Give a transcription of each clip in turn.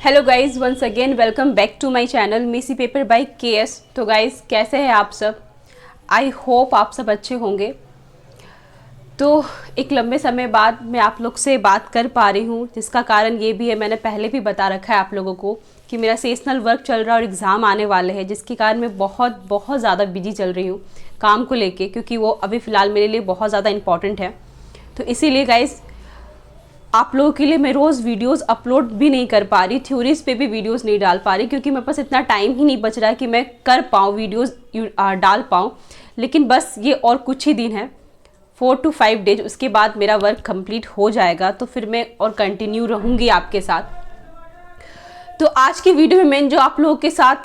Hello guys, once again welcome back to my channel messy paper by KS. तो guys कैसे हैं आप सब? आई होप आप सब अच्छे होंगे। तो एक लंबे समय बाद मैं आप लोग से बात कर पा रही हूँ, जिसका कारण ये भी है, मैंने पहले भी बता रखा है आप लोगों को कि मेरा सेशनल वर्क चल रहा है और एग्ज़ाम आने वाले हैं, जिसके कारण मैं बहुत ज़्यादा बिजी चल रही हूँ काम को लेके, क्योंकि वो अभी फ़िलहाल मेरे लिए बहुत ज़्यादा इंपॉर्टेंट है। तो इसीलिए गाइज़ आप लोगों के लिए मैं रोज़ वीडियोस अपलोड भी नहीं कर पा रही, थ्योरीज पे भी वीडियोस नहीं डाल पा रही, क्योंकि मेरे पास इतना टाइम ही नहीं बच रहा है कि मैं कर पाऊँ वीडियोस डाल पाऊँ। लेकिन बस ये और कुछ ही दिन है, 4 to 5 डेज, उसके बाद मेरा वर्क कंप्लीट हो जाएगा, तो फिर मैं और कंटिन्यू रहूँगी आपके साथ। तो आज की वीडियो में मैं जो आप लोगों के साथ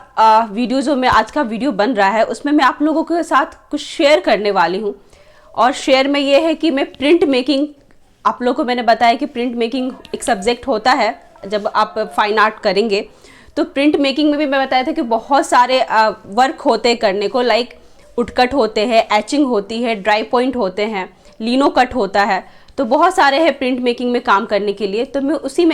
वीडियो जो मैं आज का वीडियो बन रहा है, उसमें मैं आप लोगों के साथ कुछ शेयर करने वाली हूँ। और शेयर में ये है कि मैं प्रिंट मेकिंग, आप लोगों को मैंने बताया कि प्रिंट मेकिंग एक सब्जेक्ट होता है जब आप फाइन आर्ट करेंगे। तो प्रिंट मेकिंग में भी मैं बताया था कि बहुत सारे वर्क होते हैं करने को, लाइक उटकट होते हैं, एचिंग होती है, ड्राई पॉइंट होते हैं, लिनो कट होता है। तो बहुत सारे हैं प्रिंट मेकिंग में काम करने के लिए। तो मैं उसी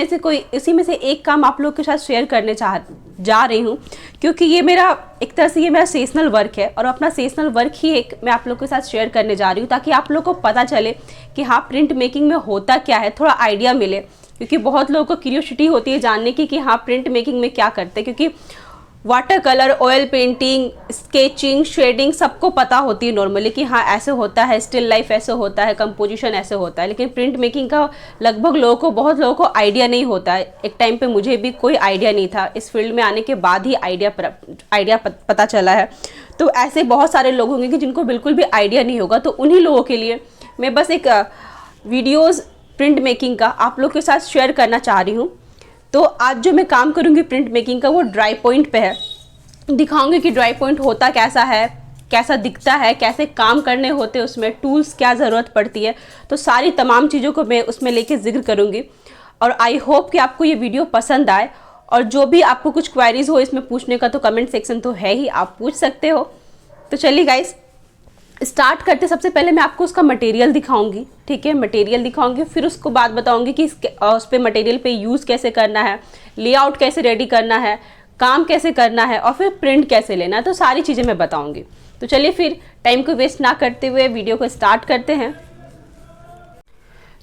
में से एक काम आप लोगों के साथ शेयर करने जा रही हूँ, क्योंकि ये मेरा एक तरह से ये मेरा सेशनल वर्क है, और अपना सेशनल वर्क ही एक मैं आप लोगों के साथ शेयर करने जा रही हूँ, ताकि आप लोगों को पता चले कि हाँ प्रिंट मेकिंग में होता क्या है, थोड़ा आइडिया मिले। क्योंकि बहुत लोगों को क्यूरियोसिटी होती है जानने की कि हाँ प्रिंट मेकिंग में क्या करते हैं, क्योंकि water colour, oil painting, sketching, shading सबको पता होती है नॉर्मली कि हाँ ऐसे होता है, स्टिल लाइफ ऐसे होता है, कंपोजिशन ऐसे होता है। लेकिन प्रिंट मेकिंग का लगभग बहुत लोगों को आइडिया नहीं होता है। एक टाइम पे मुझे भी कोई आइडिया नहीं था, इस फील्ड में आने के बाद ही आइडिया पता चला है। तो ऐसे बहुत सारे लोग होंगे कि जिनको बिल्कुल भी आइडिया नहीं होगा। तो उन्हीं लोगों के लिए मैं बस एक वीडियोज़ प्रिंट मेकिंग का आप लोग के साथ शेयर करना चाह रही हूँ। तो आज जो मैं काम करूँगी प्रिंट मेकिंग का, वो ड्राई पॉइंट पे है। दिखाऊंगी कि ड्राई पॉइंट होता कैसा है, कैसा दिखता है, कैसे काम करने होते हैं, उसमें टूल्स क्या ज़रूरत पड़ती है। तो सारी तमाम चीज़ों को मैं उसमें लेके जिक्र करूँगी, और आई होप कि आपको ये वीडियो पसंद आए। और जो भी आपको कुछ क्वेरीज हो इसमें पूछने का, तो कमेंट सेक्शन तो है ही, आप पूछ सकते हो। तो चलिए गाइस स्टार्ट करते। सबसे पहले मैं आपको उसका मटेरियल दिखाऊंगी, ठीक है, मटेरियल दिखाऊंगी, फिर उसको बाद बताऊंगी कि उस पे मटेरियल पे यूज़ कैसे करना है, लेआउट कैसे रेडी करना है, काम कैसे करना है, और फिर प्रिंट कैसे लेना है। तो सारी चीज़ें मैं बताऊंगी। तो चलिए फिर टाइम को वेस्ट ना करते हुए वीडियो को स्टार्ट करते हैं।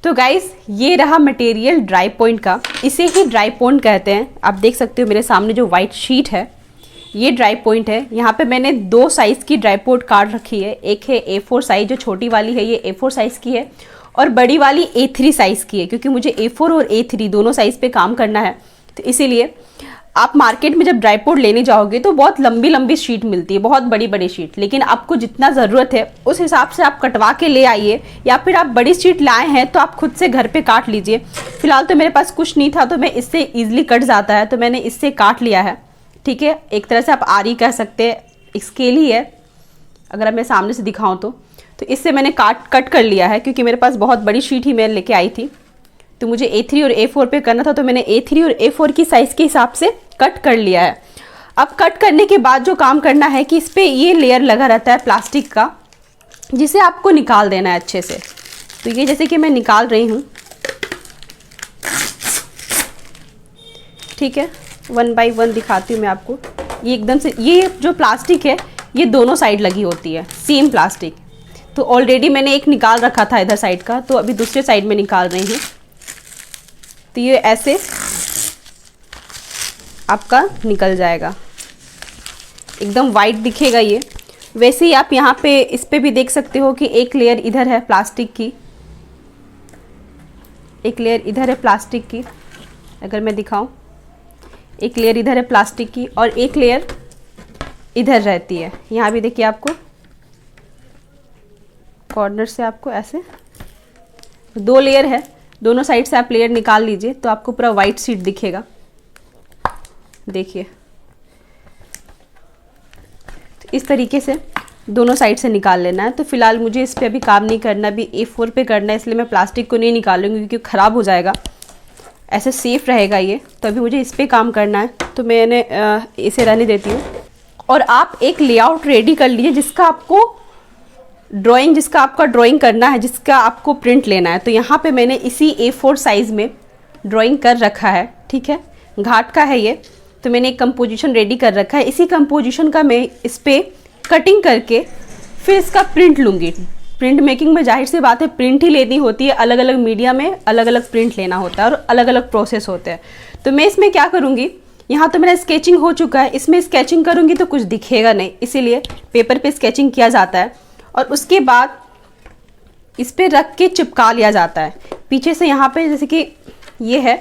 तो गाइस ये रहा मटेरियल ड्राई पॉइंट का, इसे ही ड्राई पॉइंट कहते हैं। आप देख सकते हो मेरे सामने जो वाइट शीट है, ये ड्राई पॉइंट है। यहाँ पे मैंने 2 साइज़ की ड्राई पॉइंट कार्ड रखी है। एक है A4 साइज़, जो छोटी वाली है ये A4 साइज़ की है, और बड़ी वाली A3 साइज़ की है, क्योंकि मुझे A4 और A3 दोनों साइज़ पे काम करना है। तो इसीलिए आप मार्केट में जब ड्राई पॉइंट लेने जाओगे तो बहुत लंबी लंबी शीट मिलती है, बहुत बड़ी बड़ी शीट। लेकिन आपको जितना ज़रूरत है उस हिसाब से आप कटवा के ले आइए, या फिर आप बड़ी शीट लाए हैं तो आप खुद से घर पे काट लीजिए। फिलहाल तो मेरे पास कुछ नहीं था, तो मैं इससे ईजिली कट जाता है, तो मैंने इससे काट लिया है, ठीक है। एक तरह से आप आरी कह सकते हैं, स्केल ही है अगर मैं सामने से दिखाऊं तो इससे मैंने कट कर लिया है, क्योंकि मेरे पास बहुत बड़ी शीट ही मैं लेके आई थी। तो मुझे A3 और A4 पे करना था, तो मैंने A3 और A4 की साइज़ के हिसाब से कट कर लिया है। अब कट करने के बाद जो काम करना है कि इस पर ये लेयर लगा रहता है प्लास्टिक का, जिसे आपको निकाल देना है अच्छे से। तो ये जैसे कि मैं निकाल रही हूँ, ठीक है, 1 बाय 1 दिखाती हूँ मैं आपको। ये एकदम से, ये जो प्लास्टिक है ये दोनों साइड लगी होती है, सेम प्लास्टिक। तो ऑलरेडी मैंने एक निकाल रखा था इधर साइड का, तो अभी दूसरे साइड में निकाल रही हूँ। तो ये ऐसे आपका निकल जाएगा, एकदम वाइट दिखेगा ये। वैसे ही आप यहाँ पे इस पे भी देख सकते हो कि एक लेयर इधर है प्लास्टिक की, एक लेयर इधर है प्लास्टिक की। अगर मैं दिखाऊं, एक लेयर इधर है प्लास्टिक की और एक लेयर इधर रहती है। यहाँ भी देखिए, आपको कॉर्नर से आपको ऐसे 2 लेयर है, दोनों साइड से आप लेयर निकाल लीजिए तो आपको पूरा वाइट शीट दिखेगा। देखिए, तो इस तरीके से दोनों साइड से निकाल लेना है। तो फिलहाल मुझे इस पे अभी काम नहीं करना, अभी A4 पे करना है, इसलिए मैं प्लास्टिक को नहीं निकालूंगी, क्योंकि ख़राब हो जाएगा। ऐसे सेफ रहेगा ये, तो अभी मुझे इस पे काम करना है, तो मैंने इसे रहने देती हूँ। और आप एक लेआउट रेडी कर लीजिए जिसका आपका ड्राइंग करना है, जिसका आपको प्रिंट लेना है। तो यहाँ पे मैंने इसी A4 साइज़ में ड्राइंग कर रखा है, ठीक है। घाट का है ये। तो मैंने एक कंपोजिशन रेडी कर रखा है, इसी कंपोजिशन का मैं इस पर कटिंग करके फिर इसका प्रिंट लूँगी। प्रिंट मेकिंग में जाहिर सी बात है प्रिंट ही लेनी होती है, अलग अलग मीडिया में अलग अलग प्रिंट लेना होता है और अलग अलग प्रोसेस होते हैं। तो मैं इसमें क्या करूँगी, यहाँ तो मेरा स्केचिंग हो चुका है, इसमें स्केचिंग करूँगी तो कुछ दिखेगा नहीं, इसीलिए पेपर पे स्केचिंग किया जाता है और उसके बाद इस पर रख के चिपका लिया जाता है पीछे से। यहाँ पे जैसे कि ये है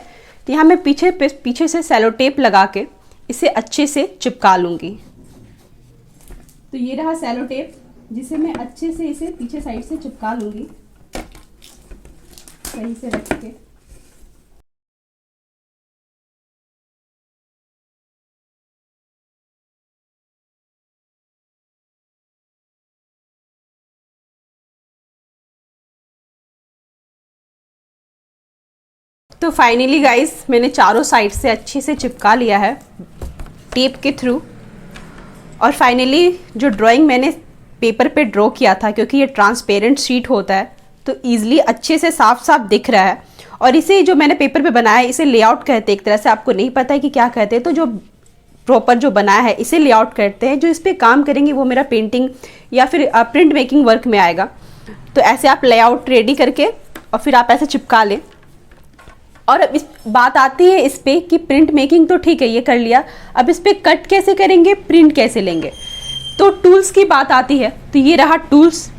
तो यहाँ मैं पीछे से सेलो टेप लगा के इसे अच्छे से चिपका लूँगी। तो ये रहा सेलो टेप जिसे मैं अच्छे से इसे पीछे साइड से चिपका लूँगी सही से रख के। तो फाइनली गाइस मैंने चारों साइड से अच्छे से चिपका लिया है टेप के थ्रू। और फाइनली जो ड्राइंग मैंने पेपर पे ड्रॉ किया था, क्योंकि ये ट्रांसपेरेंट शीट होता है तो ईजिली अच्छे से साफ साफ दिख रहा है। और इसे जो मैंने पेपर पे बनाया है इसे लेआउट कहते हैं एक तरह से, आपको नहीं पता है कि क्या कहते हैं, तो जो प्रॉपर जो बनाया है इसे लेआउट कहते हैं। जो इस पर काम करेंगे वो मेरा पेंटिंग या फिर प्रिंट मेकिंग वर्क में आएगा। तो ऐसे आप लेआउट रेडी करके और फिर आप ऐसे चिपका लें। और अब इस बात आती है इस पे कि प्रिंट मेकिंग तो ठीक है ये कर लिया, अब इस पे कट कैसे करेंगे, प्रिंट कैसे लेंगे, तो टूल्स की बात आती है। तो ये रहा टूल्स,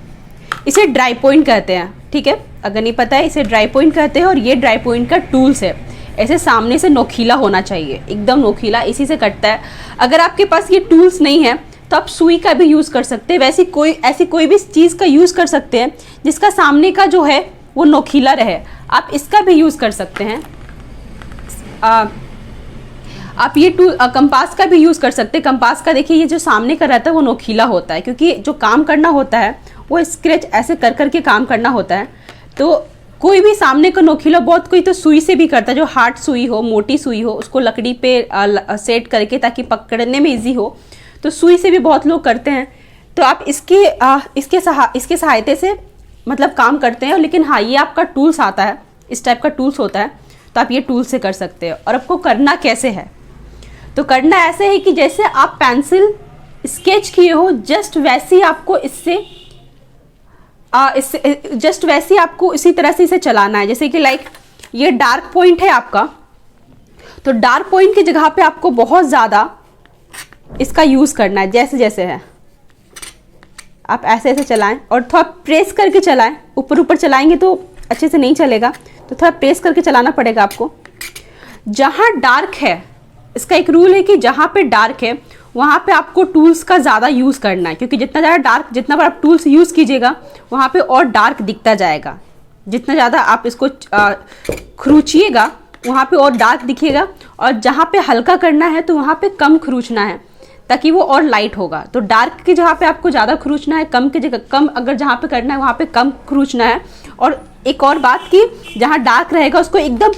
इसे ड्राई पॉइंट कहते हैं, ठीक है, अगर नहीं पता है इसे ड्राई पॉइंट कहते हैं। और ये ड्राई पॉइंट का टूल्स है, ऐसे सामने से नोकीला होना चाहिए, एकदम नोकीला, इसी से कटता है। अगर आपके पास ये टूल्स नहीं है तो आप सुई का भी यूज़ कर सकते हैं। वैसे ऐसी कोई भी चीज़ का यूज़ कर सकते हैं जिसका सामने का जो है वो नोकीला रहे, आप इसका भी यूज़ कर सकते हैं। आप ये कंपास का भी यूज़ कर सकते हैं। कंपास का देखिए ये जो सामने का रहता है वो नोकीला होता है, क्योंकि जो काम करना होता है वो स्क्रैच ऐसे कर करके काम करना होता है। तो कोई भी सामने का नोकीला, बहुत कोई तो सुई से भी करता है, जो हार्ड सुई हो, मोटी सुई हो, उसको लकड़ी पे सेट करके ताकि पकड़ने में ईजी हो, तो सुई से भी बहुत लोग करते हैं। तो आप इसके सहायता से मतलब काम करते हैं। लेकिन हाँ, ये आपका टूल्स आता है, इस टाइप का टूल्स होता है, तो आप ये टूल से कर सकते हो। और आपको करना कैसे है, तो करना ऐसे है कि जैसे आप पेंसिल स्केच किए हो जस्ट वैसे ही आपको जस्ट वैसे ही आपको इसी तरह से इसे चलाना है। जैसे कि लाइक ये डार्क पॉइंट है आपका, तो डार्क पॉइंट की जगह पे आपको बहुत ज़्यादा इसका यूज़ करना है। जैसे जैसे है आप ऐसे ऐसे चलाएं और थोड़ा प्रेस करके चलाएं, ऊपर ऊपर चलाएंगे तो अच्छे से नहीं चलेगा, तो थोड़ा प्रेस करके चलाना पड़ेगा आपको। जहाँ डार्क है, इसका एक रूल है कि जहाँ पे डार्क है वहाँ पे आपको टूल्स का ज़्यादा यूज़ करना है, क्योंकि जितना ज़्यादा डार्क, जितना बार आप टूल्स यूज़ कीजिएगा वहाँ पे और डार्क दिखता जाएगा। जितना ज़्यादा आप इसको खरूचिएगा वहाँ पे और डार्क दिखेगा, और जहाँ पे हल्का करना है तो वहाँ पे कम खरूचना है ताकि वो और लाइट होगा। तो डार्क की जगह पे आपको ज़्यादा खरूचना है, कम की जगह कम, अगर जहाँ पे करना है वहाँ पे कम खरूचना है। और एक और बात कि जहाँ डार्क रहेगा उसको एकदम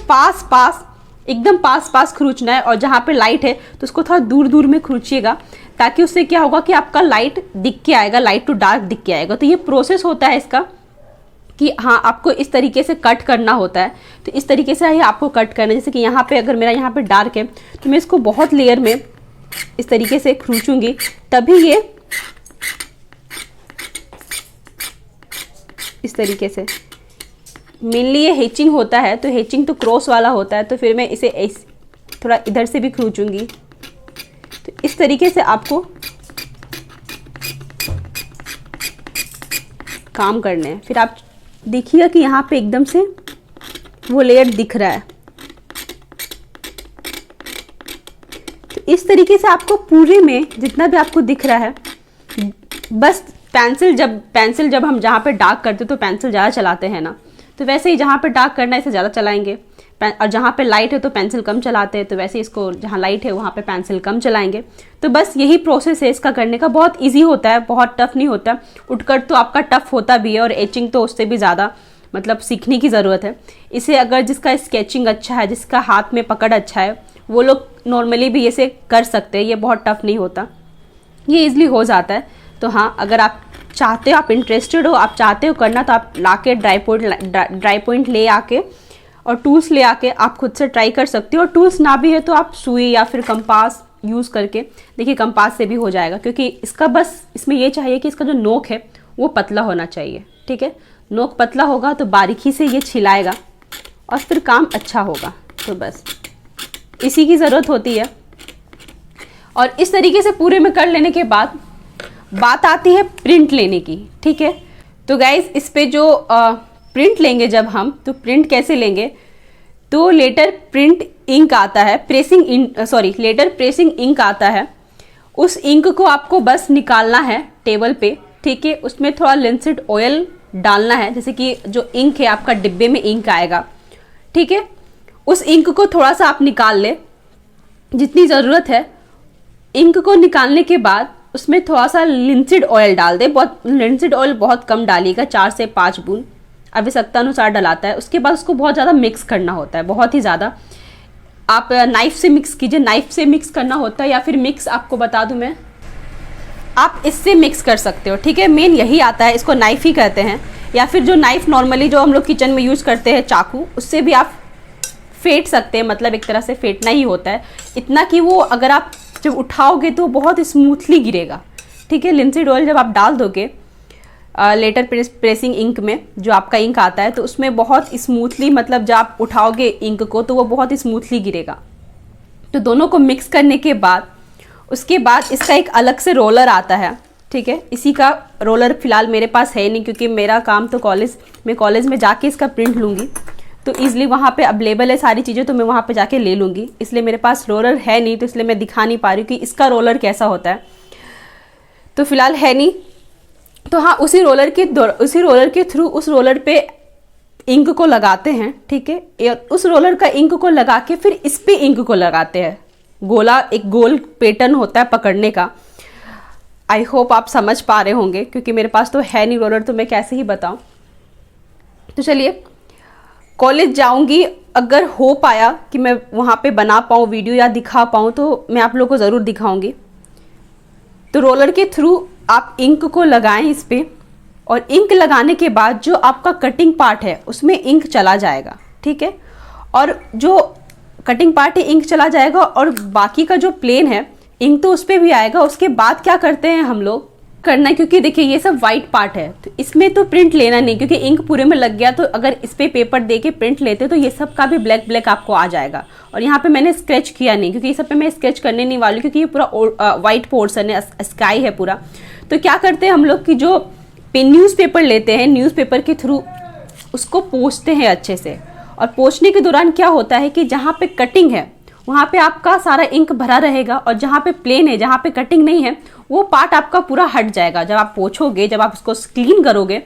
पास पास खरूचना है, और जहाँ पे लाइट है तो उसको थोड़ा दूर दूर में खरूचिएगा, ताकि उससे क्या होगा कि आपका लाइट दिख के आएगा, लाइट टू डार्क दिख के आएगा। तो ये प्रोसेस होता है इसका कि हाँ आपको इस तरीके से कट करना होता है। तो इस तरीके से ही आपको कट करना है। जैसे कि यहाँ पे अगर मेरा यहाँ पे डार्क है तो मैं इसको बहुत लेयर में इस तरीके से खरूचूंगी, तभी ये इस तरीके से। मेनली ये हेचिंग होता है, तो हेचिंग तो क्रॉस वाला होता है, तो फिर मैं इसे थोड़ा इधर से भी खरूचूंगी। तो इस तरीके से आपको काम करने हैं। फिर आप देखिएगा कि यहाँ पे एकदम से वो लेयर दिख रहा है। तो इस तरीके से आपको पूरे में जितना भी आपको दिख रहा है, बस पेंसिल जब हम जहाँ पे डार्क करते तो पेंसिल ज़्यादा चलाते हैं ना, तो वैसे ही जहाँ पे डार्क करना है इसे ज़्यादा चलाएंगे, और जहाँ पे लाइट है तो पेंसिल कम चलाते हैं, तो वैसे इसको जहाँ लाइट है वहाँ पे पेंसिल कम चलाएंगे। तो बस यही प्रोसेस है इसका करने का। बहुत इजी होता है, बहुत टफ नहीं होता। उठकट तो आपका टफ होता भी है, और एचिंग तो उससे भी ज़्यादा मतलब सीखने की ज़रूरत है। इसे अगर जिसका स्केचिंग अच्छा है, जिसका हाथ में पकड़ अच्छा है, वो लोग नॉर्मली भी इसे कर सकते हैं। ये बहुत टफ नहीं होता, ये ईजिली हो जाता है। तो हाँ, अगर आप चाहते हो, आप इंटरेस्टेड हो, आप चाहते हो करना, तो आप ला के ड्राई पॉइंट ले आके और टूल्स ले आके आप खुद से ट्राई कर सकते हो। और टूल्स ना भी है तो आप सुई या फिर कंपास यूज़ करके देखिए, कंपास से भी हो जाएगा, क्योंकि इसका बस इसमें ये चाहिए कि इसका जो नोक है वो पतला होना चाहिए। ठीक है, नोक पतला होगा तो बारीकी से ये छिलाएगा और फिर काम अच्छा होगा। तो बस इसी की ज़रूरत होती है। और इस तरीके से पूरे में कर लेने के बाद बात आती है प्रिंट लेने की। ठीक है, तो गाइज इस पे जो प्रिंट लेंगे जब हम, तो प्रिंट कैसे लेंगे, तो लेटर प्रिंट इंक आता है, लेटर प्रेसिंग इंक आता है। उस इंक को आपको बस निकालना है टेबल पे। ठीक है, उसमें थोड़ा लिंसिड ऑयल डालना है, जैसे कि जो इंक है आपका डिब्बे में इंक आएगा। ठीक है, उस इंक को थोड़ा सा आप निकाल ले जितनी ज़रूरत है। इंक को निकालने के बाद उसमें थोड़ा सा लिंसिड ऑयल डाल दे। लिंसिड ऑयल बहुत कम डालिएगा, 4 से 5 बूंद, आवश्यकता अनुसार डलाता है। उसके बाद उसको बहुत ज़्यादा मिक्स करना होता है, बहुत ही ज़्यादा। आप नाइफ से मिक्स कीजिए, नाइफ से मिक्स करना होता है, या फिर मिक्स आपको बता दूं मैं, आप इससे मिक्स कर सकते हो। ठीक है, मेन यही आता है, इसको नाइफ ही कहते हैं। या फिर जो नाइफ नॉर्मली जो हम लोग किचन में यूज़ करते हैं, चाकू, उससे भी आप फेंट सकते हैं। मतलब एक तरह से फेंटना ही होता है, इतना कि वो अगर आप जब उठाओगे तो बहुत स्मूथली गिरेगा। ठीक है, लिंसिड ऑयल जब आप डाल दोगे लेटर प्रेसिंग इंक में, जो आपका इंक आता है, तो उसमें बहुत स्मूथली, मतलब जब आप उठाओगे इंक को तो वो बहुत स्मूथली गिरेगा। तो दोनों को मिक्स करने के बाद उसके बाद इसका एक अलग से रोलर आता है। ठीक है, इसी का रोलर फिलहाल मेरे पास है नहीं, क्योंकि मेरा काम तो कॉलेज में जाके इसका प्रिंट लूँगी, तो ईजिली वहाँ पे अवेलेबल है सारी चीज़ें, तो मैं वहाँ पे जाके ले लूँगी। इसलिए मेरे पास रोलर है नहीं, तो इसलिए मैं दिखा नहीं पा रही हूँ कि इसका रोलर कैसा होता है, तो फिलहाल है नहीं। तो हाँ, उसी रोलर के थ्रू उस रोलर पे इंक को लगाते हैं। ठीक है, उस रोलर का इंक को लगा के फिर इस पे इंक को लगाते हैं। एक गोल पैटर्न होता है पकड़ने का। आई होप आप समझ पा रहे होंगे, क्योंकि मेरे पास तो है नहीं रोलर, तो मैं कैसे ही बताऊं। तो चलिए, कॉलेज जाऊंगी, अगर हो पाया कि मैं वहाँ पे बना पाऊँ वीडियो या दिखा पाऊँ, तो मैं आप लोगों को ज़रूर दिखाऊंगी। तो रोलर के थ्रू आप इंक को लगाएं इस पे, और इंक लगाने के बाद जो आपका कटिंग पार्ट है उसमें इंक चला जाएगा। ठीक है, और जो कटिंग पार्ट है इंक चला जाएगा, और बाकी का जो प्लेन है इंक तो उस पर भी आएगा। उसके बाद क्या करते हैं हम लोग करना है, क्योंकि देखिए ये सब वाइट पार्ट है, तो इसमें तो प्रिंट लेना नहीं, क्योंकि इंक पूरे में लग गया। तो अगर इस पे पेपर दे के प्रिंट लेते तो ये सब का भी ब्लैक आपको आ जाएगा। और यहाँ पे मैंने स्केच किया नहीं, क्योंकि ये सब पे मैं स्केच करने नहीं वाली, क्योंकि ये पूरा वाइट पोर्सन है, स्काई है पूरा। तो क्या करते हैं हम लोग कि जो न्यूज़पेपर लेते हैं, न्यूज़पेपर के थ्रू उसको पोंछते हैं अच्छे से। और पोंछने के दौरान क्या होता है कि जहाँ पे कटिंग है वहाँ पे आपका सारा इंक भरा रहेगा, और जहाँ पे प्लेन है, जहाँ पे कटिंग नहीं है, वो पार्ट आपका पूरा हट जाएगा। जब आप पोंछोगे, जब आप उसको क्लीन करोगे,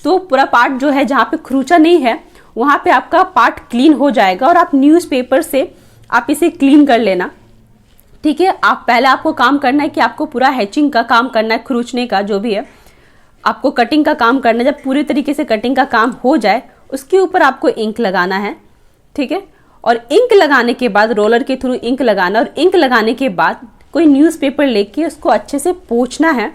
तो पूरा पार्ट जो है जहाँ पे खरूचा नहीं है वहाँ पे आपका पार्ट क्लीन हो जाएगा। और आप न्यूज़पेपर से आप इसे क्लीन कर लेना। ठीक है, पहले आपको काम करना है कि आपको पूरा हैचिंग का काम करना है, खरूचने का जो भी है, आपको कटिंग का काम करना है। जब पूरी तरीके से कटिंग का काम हो जाए, उसके ऊपर आपको इंक लगाना है। ठीक है, और इंक लगाने के बाद रोलर के थ्रू इंक लगाना, और इंक लगाने के बाद कोई न्यूज़पेपर लेके उसको अच्छे से पोंछना है।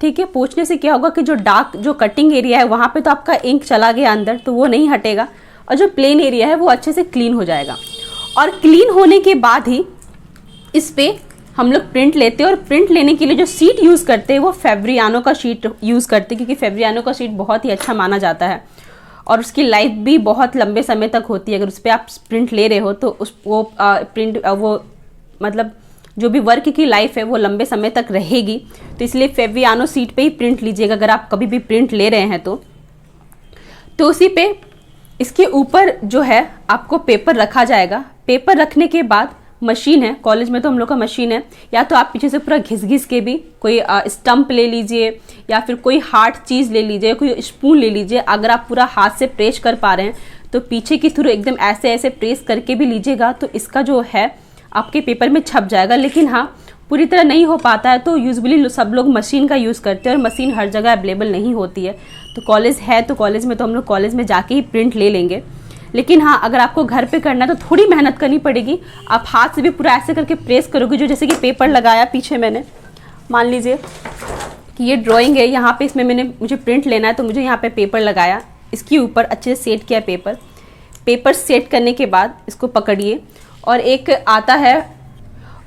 ठीक है, पोंछने से क्या होगा कि जो कटिंग एरिया है वहाँ पे तो आपका इंक चला गया अंदर, तो वो नहीं हटेगा, और जो प्लेन एरिया है वो अच्छे से क्लीन हो जाएगा। और क्लीन होने के बाद ही इस पे हम लोग प्रिंट लेते हैं। और प्रिंट लेने के लिए जो शीट यूज़ करते हैं वो फेब्रियानो का शीट यूज़ करते हैं, क्योंकि फेब्रियानो का शीट बहुत ही अच्छा माना जाता है, और उसकी लाइफ भी बहुत लंबे समय तक होती है। अगर उस पर आप प्रिंट ले रहे हो तो वो मतलब जो भी वर्क की लाइफ है वो लंबे समय तक रहेगी। तो इसलिए फेब्रियानो शीट पे ही प्रिंट लीजिएगा अगर आप कभी भी प्रिंट ले रहे हैं तो उसी पे इसके ऊपर जो है आपको पेपर रखा जाएगा। पेपर रखने के बाद मशीन है, कॉलेज में तो हम लोग का मशीन है, या तो आप पीछे से पूरा घिस के भी कोई स्टम्प ले लीजिए, या फिर कोई हार्ड चीज़ ले लीजिए, कोई स्पून ले लीजिए। अगर आप पूरा हाथ से प्रेस कर पा रहे हैं तो पीछे की थ्रू एकदम ऐसे प्रेस करके भी लीजिएगा, तो इसका जो है आपके पेपर में छप जाएगा। लेकिन हाँ, पूरी तरह नहीं हो पाता है तो यूजुअली सब लोग मशीन का यूज़ करते हैं, और मशीन हर जगह अवेलेबल नहीं होती है। तो कॉलेज है तो कॉलेज में तो हम लोग कॉलेज में जाके ही प्रिंट ले लेंगे। लेकिन हाँ, अगर आपको घर पे करना है तो थोड़ी मेहनत करनी पड़ेगी। आप हाथ से भी पूरा ऐसे करके प्रेस करोगे, जो जैसे कि पेपर लगाया पीछे मैंने, मान लीजिए कि ये ड्राइंग है, यहाँ पे इसमें मुझे प्रिंट लेना है, तो मुझे यहाँ पे पेपर लगाया, इसके ऊपर अच्छे से सेट किया पेपर। पेपर सेट करने के बाद इसको पकड़िए और एक आता है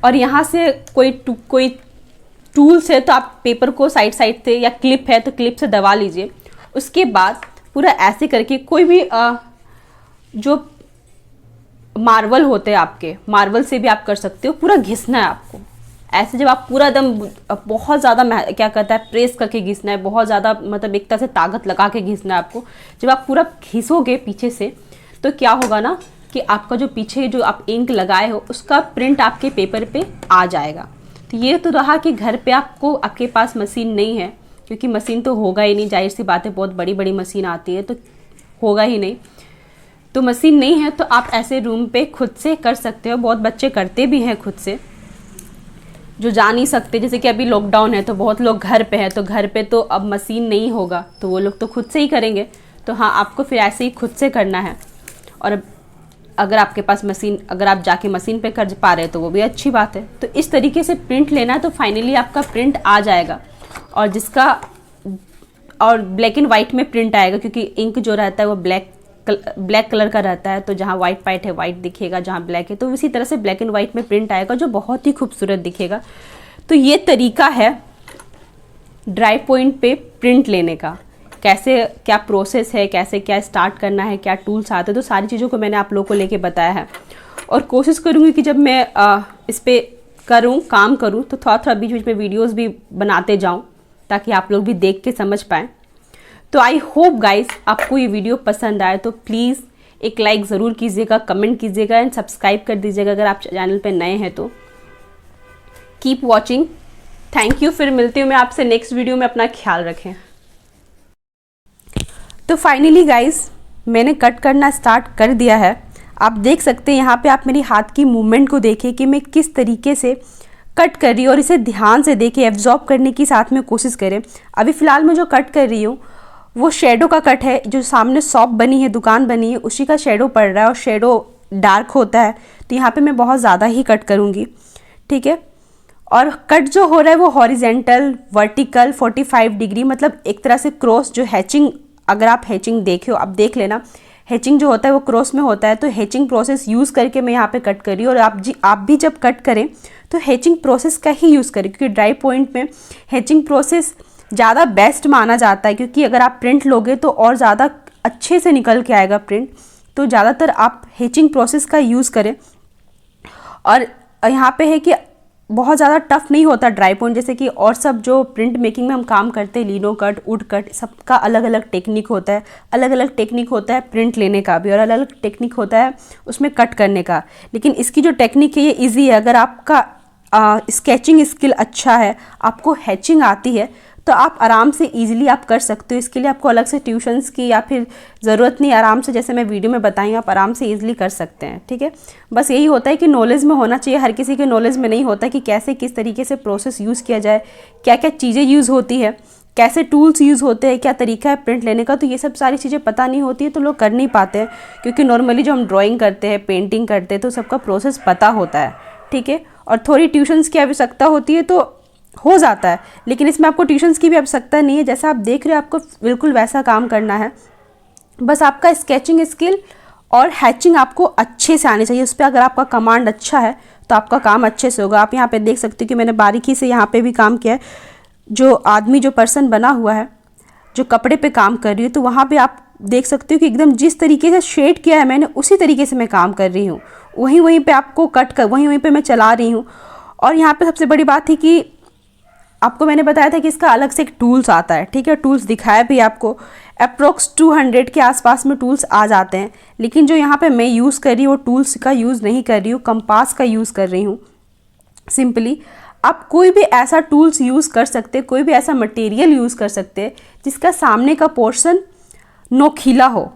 और यहाँ से कोई टूल्स है तो आप पेपर को साइड साइड से, या क्लिप है तो क्लिप से दबा लीजिए। उसके बाद पूरा ऐसे करके कोई भी जो मार्बल होते हैं आपके, मार्बल से भी आप कर सकते हो, पूरा घिसना है आपको। ऐसे जब आप पूरा दम बहुत ज़्यादा क्या कहता है प्रेस करके घिसना है, बहुत ज़्यादा मतलब एक तरह से ताकत लगा के घिसना है आपको। जब आप पूरा घिसोगे पीछे से तो क्या होगा ना कि आपका जो पीछे जो आप इंक लगाए हो उसका प्रिंट आपके पेपर पे आ जाएगा। तो ये तो रहा कि घर पे आपके पास मशीन नहीं है, क्योंकि मशीन तो होगा ही नहीं, जाहिर सी बात है, बहुत बड़ी बड़ी मशीन आती है तो होगा ही नहीं। तो मशीन नहीं है तो आप ऐसे रूम पे खुद से कर सकते हो। बहुत बच्चे करते भी हैं खुद से, जो जा नहीं सकते, जैसे कि अभी लॉकडाउन है तो बहुत लोग घर पे हैं, तो घर पे तो अब मशीन नहीं होगा तो वो लोग तो खुद से ही करेंगे। तो हाँ, आपको फिर ऐसे ही खुद से करना है। और अगर आपके पास मशीन, अगर आप जाके मशीन पे कर पा रहे हैं तो वो भी अच्छी बात है। तो इस तरीके से प्रिंट लेना है तो फाइनली आपका प्रिंट आ जाएगा। और ब्लैक एंड वाइट में प्रिंट आएगा, क्योंकि इंक जो रहता है वो ब्लैक कलर का रहता है। तो जहाँ वाइट पाइट है वाइट दिखेगा, जहाँ ब्लैक है तो इसी तरह से ब्लैक एंड वाइट में प्रिंट आएगा, जो बहुत ही खूबसूरत दिखेगा। तो ये तरीका है ड्राई पॉइंट पे प्रिंट लेने का। कैसे क्या प्रोसेस है, कैसे क्या स्टार्ट करना है, क्या टूल्स आते हैं, तो सारी चीज़ों को मैंने आप लोगों को लेके बताया है। और कोशिश करूँगी कि जब मैं इस पर काम करूँ तो थोड़ा थोड़ा बीच बीच में वीडियोज़ भी बनाते जाऊँ, ताकि आप लोग भी देख के समझ पाएँ। तो आई होप गाइस आपको ये वीडियो पसंद आए तो प्लीज़ एक लाइक ज़रूर कीजिएगा, कमेंट कीजिएगा एंड सब्सक्राइब कर दीजिएगा अगर आप चैनल पे नए हैं तो। Keep watching, thank you. फिर मिलती हूँ मैं आपसे नेक्स्ट वीडियो में, अपना ख्याल रखें। तो फाइनली गाइस मैंने कट करना स्टार्ट कर दिया है। आप देख सकते हैं यहाँ पे, आप मेरी हाथ की मूवमेंट को देखिए कि मैं किस तरीके से कट कर रही हूँ, और इसे ध्यान से देखिए, एब्जॉर्ब करने की साथ में कोशिश करें। अभी फ़िलहाल मैं जो कट कर रही हूँ वो शेडो का कट है, जो सामने शॉप बनी है, दुकान बनी है, उसी का शेडो पड़ रहा है और शेडो डार्क होता है, तो यहाँ पे मैं बहुत ज़्यादा ही कट करूँगी, ठीक है। और कट जो हो रहा है वो हॉरिजेंटल, वर्टिकल 45 डिग्री, मतलब एक तरह से क्रॉस, जो हैचिंग, अगर आप हैचिंग देखे हो, आप देख लेना, हैचिंग जो होता है वो क्रॉस में होता है। तो हैचिंग प्रोसेस यूज़ करके मैं यहाँ पे कट कर रही हूँ। और आप भी जब कट करें तो हैचिंग प्रोसेस का ही यूज़ करें, क्योंकि ड्राई पॉइंट में हैचिंग प्रोसेस ज़्यादा बेस्ट माना जाता है, क्योंकि अगर आप प्रिंट लोगे तो और ज़्यादा अच्छे से निकल के आएगा प्रिंट। तो ज़्यादातर आप हैचिंग प्रोसेस का यूज़ करें। और यहाँ पे है कि बहुत ज़्यादा टफ नहीं होता ड्राई पॉइंट, जैसे कि और सब जो प्रिंट मेकिंग में हम काम करते हैं, लिनो कट, वुड कट, सबका अलग अलग टेक्निक होता है। अलग अलग टेक्निक होता है प्रिंट लेने का भी, और अलग अलग टेक्निक होता है उसमें कट करने का। लेकिन इसकी जो टेक्निक है ये ईजी है। अगर आपका स्केचिंग स्किल अच्छा है, आपको हैचिंग आती है, तो आप आराम से ईजिली आप कर सकते हो। इसके लिए आपको अलग से ट्यूशन्स की या फिर ज़रूरत नहीं, आराम से जैसे मैं वीडियो में बताई हूँ आप आराम से ईजिली कर सकते हैं, ठीक है। बस यही होता है कि नॉलेज में होना चाहिए, हर किसी के नॉलेज में नहीं होता कि कैसे किस तरीके से प्रोसेस यूज़ किया जाए, क्या क्या चीज़ें यूज़ होती है, कैसे टूल्स यूज़ होते हैं, क्या तरीका है प्रिंट लेने का। तो ये सब सारी चीज़ें पता नहीं होती है तो लोग कर नहीं पाते हैं, क्योंकि नॉर्मली जो हम ड्राइंग करते हैं, पेंटिंग करते हैं, तो सबका प्रोसेस पता होता है, ठीक है। और थोड़ी ट्यूशन्स की आवश्यकता होती है तो हो जाता है, लेकिन इसमें आपको ट्यूशन्स की भी आवश्यकता नहीं है। जैसा आप देख रहे हो आपको बिल्कुल वैसा काम करना है। बस आपका स्केचिंग स्किल और हैचिंग आपको अच्छे से आनी चाहिए। उस पर अगर आपका कमांड अच्छा है तो आपका काम अच्छे से होगा। आप यहाँ पे देख सकते हो कि मैंने बारीकी से यहाँ पे भी काम किया है। जो आदमी, जो पर्सन बना हुआ है, जो कपड़े पे काम कर रही है, तो वहाँ पे आप देख सकते हो कि एकदम जिस तरीके से शेड किया है मैंने, उसी तरीके से मैं काम कर रही हूँ। वहीं पे आपको कट कर वहीं पे मैं चला रही हूँ। और यहाँ पे सबसे बड़ी बात थी कि आपको मैंने बताया था कि इसका अलग से एक टूल्स आता है, ठीक है। टूल्स दिखाया भी आपको, अप्रोक्स 200 के आसपास में टूल्स आ जाते हैं। लेकिन जो यहाँ पे मैं यूज़ कर रही हूँ वो टूल्स का यूज़ नहीं कर रही हूँ, कंपास का यूज़ कर रही हूँ सिंपली। आप कोई भी ऐसा टूल्स यूज़ कर सकते, कोई भी ऐसा मटेरियल यूज़ कर सकते जिसका सामने का पोर्शन नोकीला हो।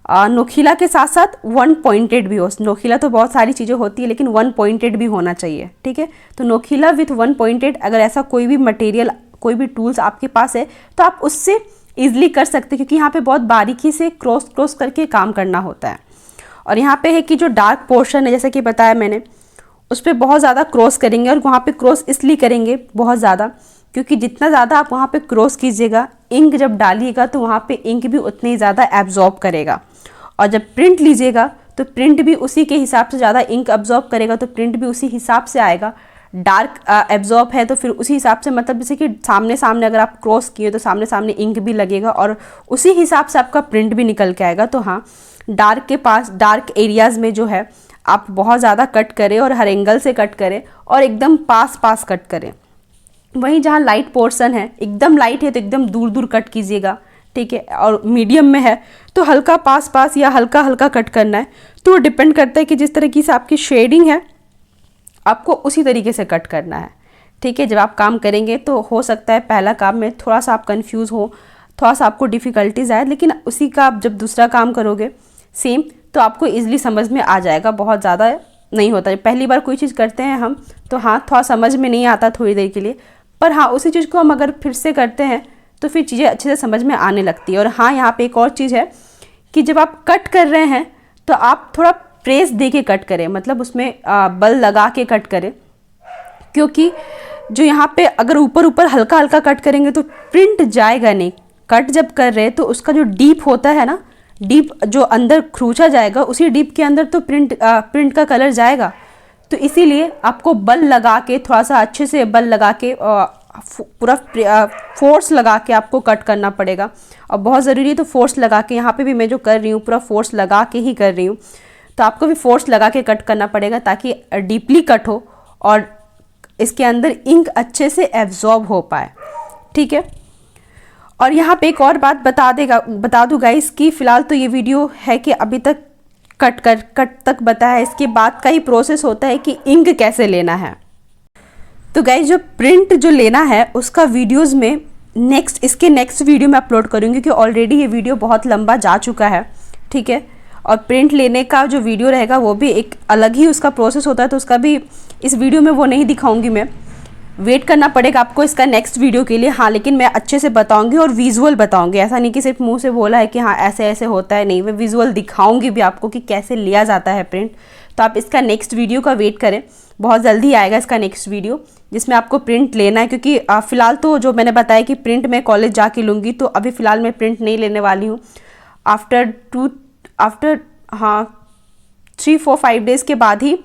नोकीला के साथ साथ 1 पॉइंटेड भी हो। नोकीला तो बहुत सारी चीज़ें होती है, लेकिन 1 पॉइंटेड भी होना चाहिए, ठीक है। तो नोकीला विथ 1 पॉइंटेड, अगर ऐसा कोई भी मटेरियल, कोई भी टूल्स आपके पास है तो आप उससे ईजिली कर सकते हैं, क्योंकि यहाँ पे बहुत बारीकी से क्रॉस करके काम करना होता है। और यहाँ पे है कि जो डार्क पोर्शन है, जैसे कि बताया मैंने, उस पर बहुत ज़्यादा क्रॉस करेंगे। और वहाँ पे क्रॉस इसलिए करेंगे बहुत ज़्यादा, क्योंकि जितना ज़्यादा आप वहाँ पे क्रॉस कीजिएगा, इंक जब डालिएगा तो वहाँ पे इंक भी उतनी ज़्यादा एब्जॉर्ब करेगा। और जब प्रिंट लीजिएगा तो प्रिंट भी उसी के हिसाब से ज़्यादा इंक अब्जॉर्ब करेगा, तो प्रिंट भी उसी हिसाब से आएगा। डार्क एब्जॉर्ब है तो फिर उसी हिसाब से, मतलब जैसे कि सामने सामने अगर आप क्रॉस किए तो सामने सामने इंक भी लगेगा और उसी हिसाब से आपका प्रिंट भी निकल के आएगा। तो हाँ, डार्क के पास, डार्क एरियाज़ में जो है आप बहुत ज़्यादा कट करें और हर एंगल से कट करें और एकदम पास पास कट करें। वहीं जहाँ लाइट पोर्शन है, एकदम लाइट है तो एकदम दूर दूर कट कीजिएगा, ठीक है। और मीडियम में है तो हल्का पास पास या हल्का हल्का कट करना है। तो डिपेंड करता है कि जिस तरीके से आपकी शेडिंग है आपको उसी तरीके से कट करना है, ठीक है। जब आप काम करेंगे तो हो सकता है पहला काम में थोड़ा सा आप कंफ्यूज हो, थोड़ा सा आपको डिफ़िकल्टीज आए, लेकिन उसी का आप जब दूसरा काम करोगे सेम तो आपको ईजिली समझ में आ जाएगा। बहुत ज़्यादा नहीं होता। पहली बार कोई चीज़ करते हैं हम तो हाँ थोड़ा समझ में नहीं आता थोड़ी देर के लिए, पर हाँ उसी चीज़ को हम अगर फिर से करते हैं तो फिर चीज़ें अच्छे से समझ में आने लगती है। और हाँ, यहाँ पे एक और चीज़ है कि जब आप कट कर रहे हैं तो आप थोड़ा प्रेस दे के कट करें, मतलब उसमें बल लगा के कट करें, क्योंकि जो यहाँ पे अगर ऊपर ऊपर हल्का हल्का कट करेंगे तो प्रिंट जाएगा नहीं। कट जब कर रहे हैं तो उसका जो डीप होता है ना, डीप जो अंदर खरूचा जाएगा, उसी डीप के अंदर तो प्रिंट का कलर जाएगा। तो इसीलिए आपको बल लगा के, थोड़ा सा अच्छे से बल लगा के, पूरा फोर्स लगा के आपको कट करना पड़ेगा। और बहुत ज़रूरी है तो फोर्स लगा के, यहाँ पे भी मैं जो कर रही हूँ पूरा फोर्स लगा के ही कर रही हूँ, तो आपको भी फोर्स लगा के कट करना पड़ेगा ताकि डीपली कट हो और इसके अंदर इंक अच्छे से एब्जॉर्ब हो पाए, ठीक है। और यहाँ पे एक और बात बता दूँ गाइस कि फ़िलहाल तो ये वीडियो है कि अभी तक कट तक बताया, इसके बाद का ही प्रोसेस होता है कि इंक कैसे लेना है। तो गाइस जो प्रिंट जो लेना है उसका वीडियोस में इसके नेक्स्ट वीडियो में अपलोड करूँगी, क्योंकि ऑलरेडी ये वीडियो बहुत लंबा जा चुका है, ठीक है। और प्रिंट लेने का जो वीडियो रहेगा वो भी एक अलग ही उसका प्रोसेस होता है, तो उसका भी इस वीडियो में वो नहीं दिखाऊंगी मैं। वेट करना पड़ेगा आपको इसका नेक्स्ट वीडियो के लिए। हाँ, लेकिन मैं अच्छे से बताऊंगी और विजुअल बताऊंगी, ऐसा नहीं कि सिर्फ मुंह से बोला है कि हाँ ऐसे ऐसे होता है, नहीं, मैं विजुअल दिखाऊंगी भी आपको कि कैसे लिया जाता है प्रिंट। तो आप इसका नेक्स्ट वीडियो का वेट करें, बहुत जल्दी आएगा इसका नेक्स्ट वीडियो जिसमें आपको प्रिंट लेना है। क्योंकि फ़िलहाल तो जो मैंने बताया कि प्रिंट मैं कॉलेज जाके लूँगी, तो अभी फ़िलहाल मैं प्रिंट नहीं लेने वाली हूँ। आफ्टर 3-4-5 डेज़ के बाद ही,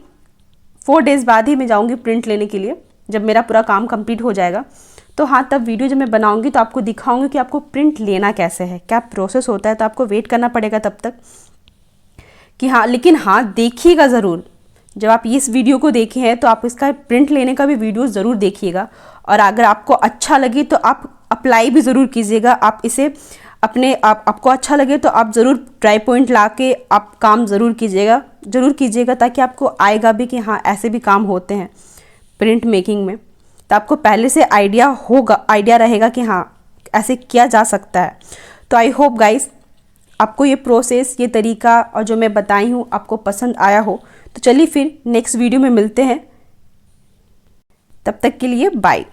4 डेज़ बाद ही मैं जाऊँगी प्रिंट लेने के लिए, जब मेरा पूरा काम कंप्लीट हो जाएगा। तो हाँ, तब वीडियो जब मैं बनाऊँगी तो आपको दिखाऊँगी कि आपको प्रिंट लेना कैसे है, क्या प्रोसेस होता है। तो आपको वेट करना पड़ेगा तब तक कि हाँ, लेकिन हाँ देखिएगा ज़रूर। जब आप इस वीडियो को देखे हैं तो आप इसका प्रिंट लेने का भी वीडियो ज़रूर देखिएगा, और अगर आपको अच्छा लगे तो आप अप्लाई भी ज़रूर कीजिएगा। आप इसे आपको अच्छा लगे तो आप ज़रूर ट्राई पॉइंट ला के आप काम ज़रूर कीजिएगा, ताकि आपको आएगा भी कि हाँ ऐसे भी काम होते हैं प्रिंट मेकिंग में। तो आपको पहले से आइडिया रहेगा कि हाँ ऐसे किया जा सकता है। तो आई होप गाइस आपको ये प्रोसेस, ये तरीका और जो मैं बताई हूँ आपको पसंद आया हो। तो चलिए फिर नेक्स्ट वीडियो में मिलते हैं, तब तक के लिए बाय।